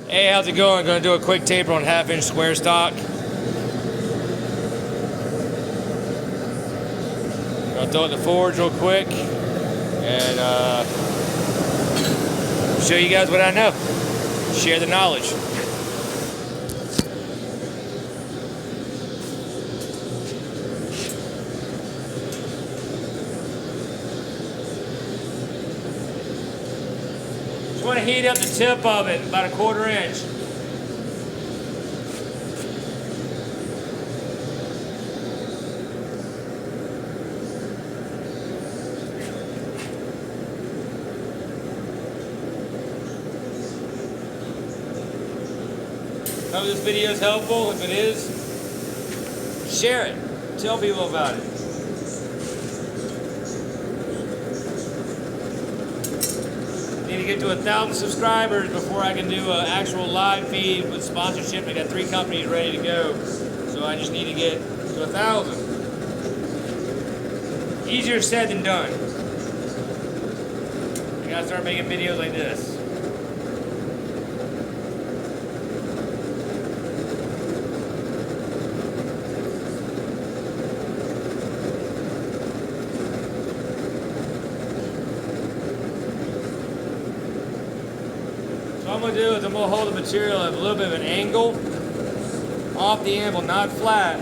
Hey, how's it going? Gonna do a quick taper on 1/2-inch square stock. Gonna throw it in the forge real quick and show you guys what I know. Share the knowledge. Just want to heat up the tip of it about a 1/4 inch. Hope this video is helpful. If it is, share it. Tell people about it. Need to get to 1,000 subscribers before I can do an actual live feed with sponsorship. I got 3 companies ready to go, so I just need to get to 1,000. Easier said than done. I gotta start making videos like this. What I'm going to do is I'm going to hold the material at a little bit of an angle off the anvil, not flat,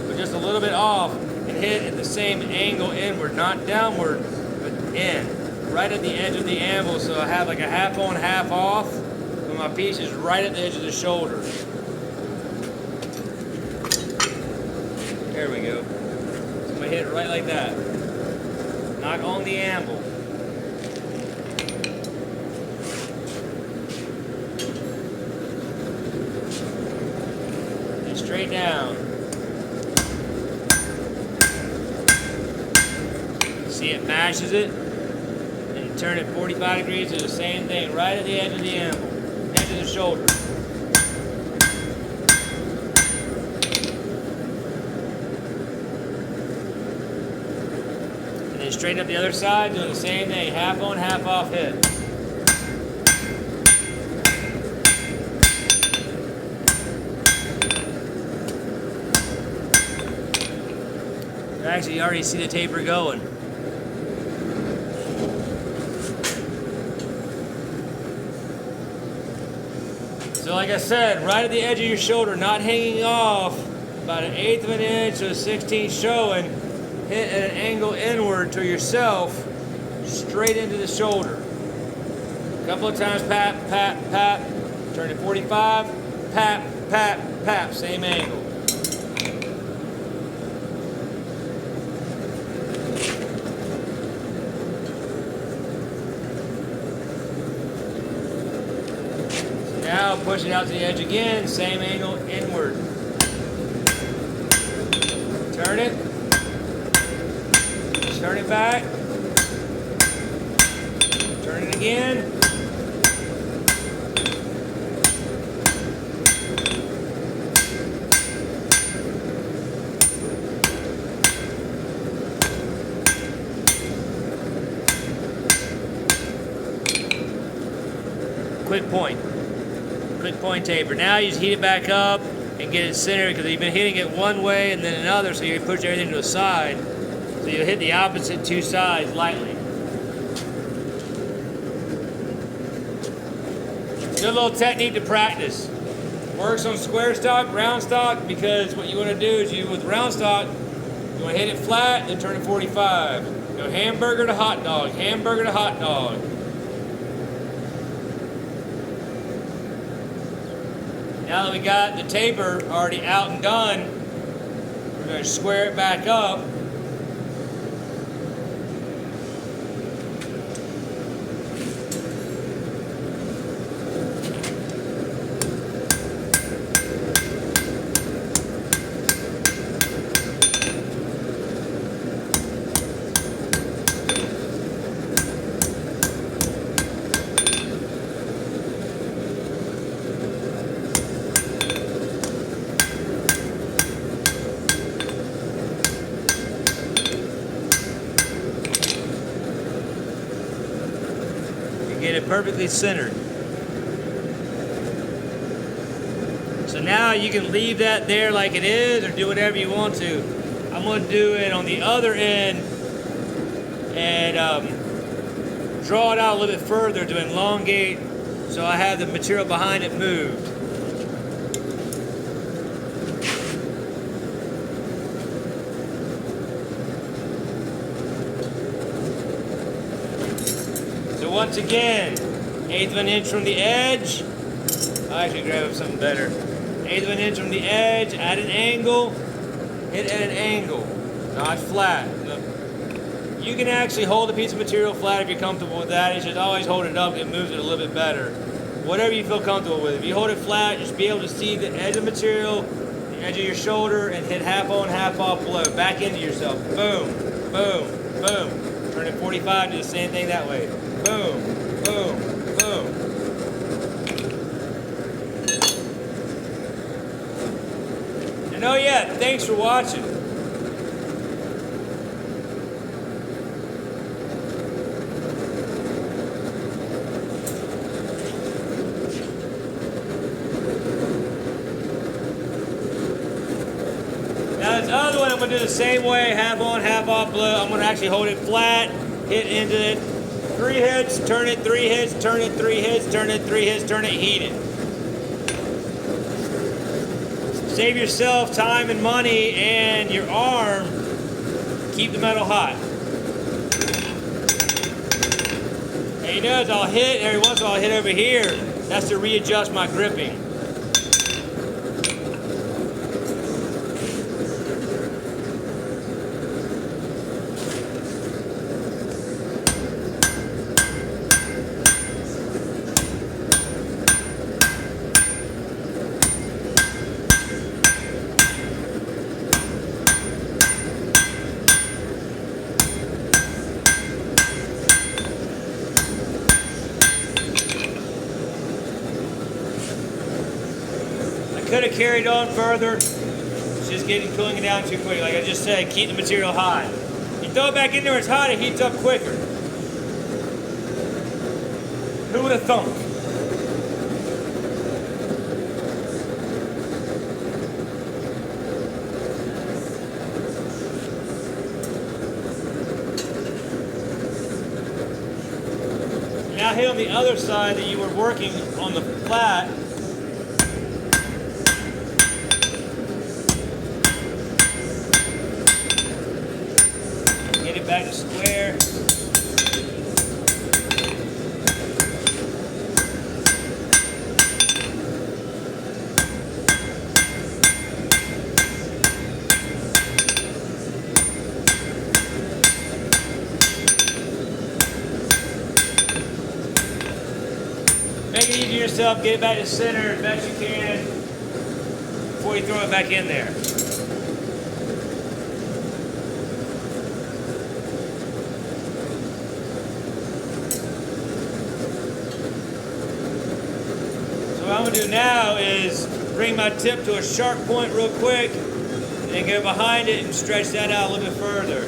but just a little bit off, and hit at the same angle inward, not downward, but in, right at the edge of the anvil, so I have like a half on, half off, and my piece is right at the edge of the shoulder. There we go. So I'm going to hit it right like that. Not on the anvil. Straight down. See, it mashes it and turn it 45 degrees to the same thing, right at the edge of the anvil, edge of the shoulder. And then straighten up the other side, doing the same thing, half on, half off hit. Actually, you already see the taper going. So like I said, right at the edge of your shoulder, not hanging off, about 1/8 of an inch to 1/16 showing, hit at an angle inward to yourself, straight into the shoulder. A couple of times, pap, pap, pap, turn to 45, pap, pap, pap, same angle. Now push it out to the edge again, same angle inward. Turn it. Turn it back. Turn it again. Quick point. Quick point taper. Now you just heat it back up and get it centered because you've been hitting it one way and then another, so you push everything to the side. So you hit the opposite 2 sides lightly. Good little technique to practice. Works on square stock, round stock, because what you want to do is with round stock, you want to hit it flat, then turn it 45. Go hamburger to hot dog, hamburger to hot dog. Now that we got the taper already out and done, we're going to square it back up. Get it perfectly centered. So now you can leave that there like it is or do whatever you want to. I'm going to do it on the other end and draw it out a little bit further to elongate so I have the material behind it moved. So once again, 1/8 of an inch from the edge. I'll actually grab up something better. 1/8 of an inch from the edge, at an angle, hit at an angle, not flat. You can actually hold a piece of material flat if you're comfortable with that. It's just always hold it up, it moves it a little bit better. Whatever you feel comfortable with. If you hold it flat, just be able to see the edge of the material, the edge of your shoulder, and hit half on, half off below. Back into yourself. Boom, boom, boom. Turn it 45, do the same thing that way. Boom, boom, boom. And oh yeah, thanks for watching. Now this other one I'm going to do the same way, half on, half off below. I'm going to actually hold it flat, hit into it, 3 hits, turn it, 3 hits, turn it, 3 hits, turn it, 3 hits, turn it, heat it. Save yourself time and money and your arm. Keep the metal hot. And you notice I'll hit, every once in a while I'll hit over here. That's to readjust my gripping. Could have carried on further. It's just cooling it down too quick. Like I just said, keep the material hot. You throw it back in there, it's hot, it heats up quicker. Who would have thunk? Now hit on the other side that you were working on the flat. Get it back to square. Make it easy on yourself, get it back to center as best you can before you throw it back in there. So what I'm going to do now is bring my tip to a sharp point real quick and then go behind it and stretch that out a little bit further.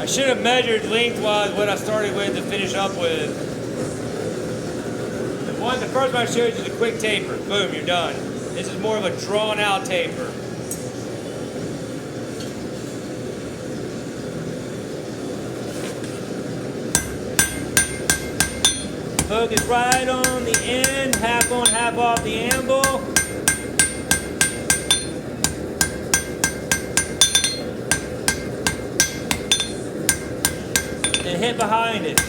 I should have measured lengthwise what I started with to finish up with. The first one I showed you is a quick taper. Boom, you're done. This is more of a drawn out taper. Focus right on the end, half on, half off the anvil. And hit behind it.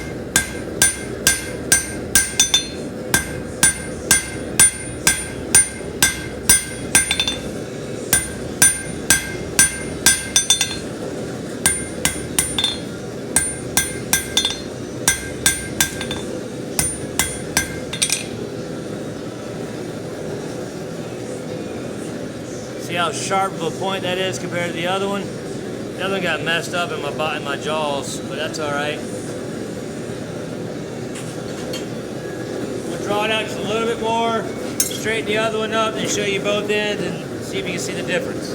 See how sharp of a point that is compared to the other one? The other one got messed up in my jaws, but that's all right. We'll draw it out just a little bit more, straighten the other one up, and show you both ends and see if you can see the difference.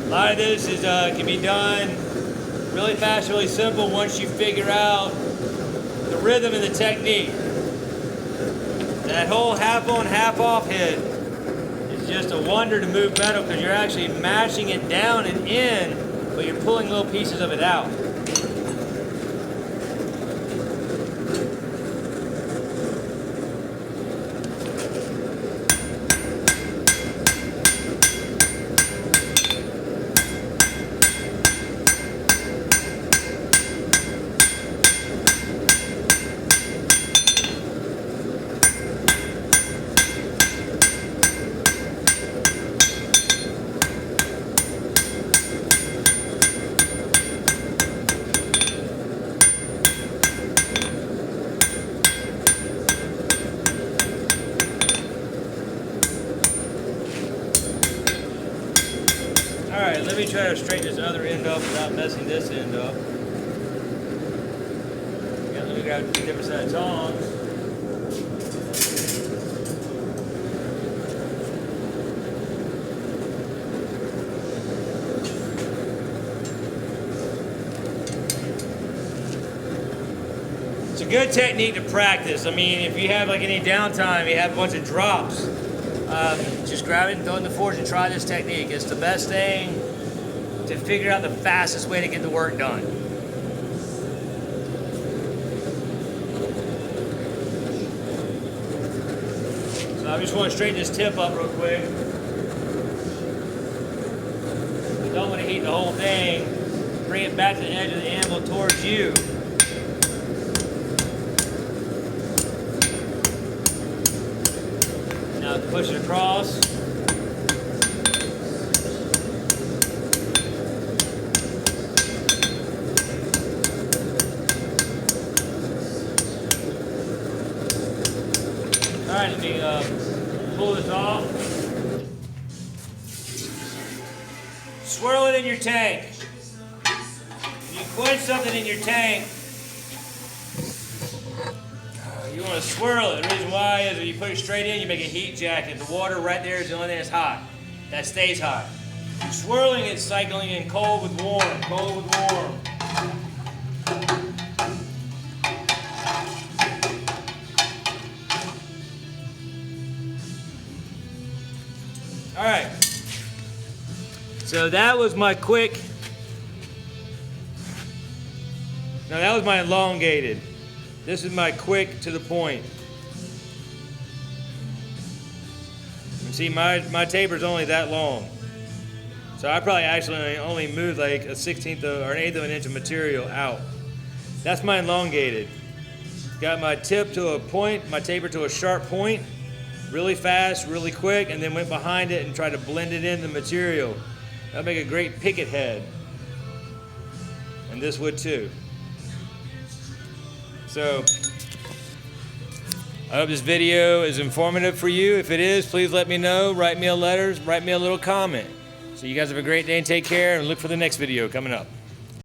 A lot of this is can be done really fast, really simple once you figure out the rhythm and the technique. That whole half on, half off hit is just a wonder to move metal because you're actually mashing it down and in, but you're pulling little pieces of it out. Alright, let me try to straighten this other end up without messing this end up. Yeah, let me grab a different set of tongs. It's a good technique to practice. I mean, if you have like any downtime, you have a bunch of drops, just grab it and throw it in the forge and try this technique. It's the best thing to figure out the fastest way to get the work done. So I just want to straighten this tip up real quick. You don't want to heat the whole thing. Bring it back to the edge of the anvil towards you. Now push it across. All right, let me pull this off. Swirl it in your tank. When you quench something in your tank, you want to swirl it. The reason why is when you put it straight in, you make a heat jacket. The water right there is the only thing that's hot. That stays hot. Swirling it, cycling in cold with warm, cold with warm. All right. So that was my quick. Now that was my elongated. This is my quick to the point. And see, my taper is only that long. So I probably actually only moved like a 1/16 or an 1/8 of an inch of material out. That's my elongated. Got my tip to a point, my taper to a sharp point, really fast, really quick, and then went behind it and tried to blend it in the material. That'll make a great picket head. And this would too. So, I hope this video is informative for you. If it is, please let me know. Write me a letter, write me a little comment. So you guys have a great day and take care, and look for the next video coming up.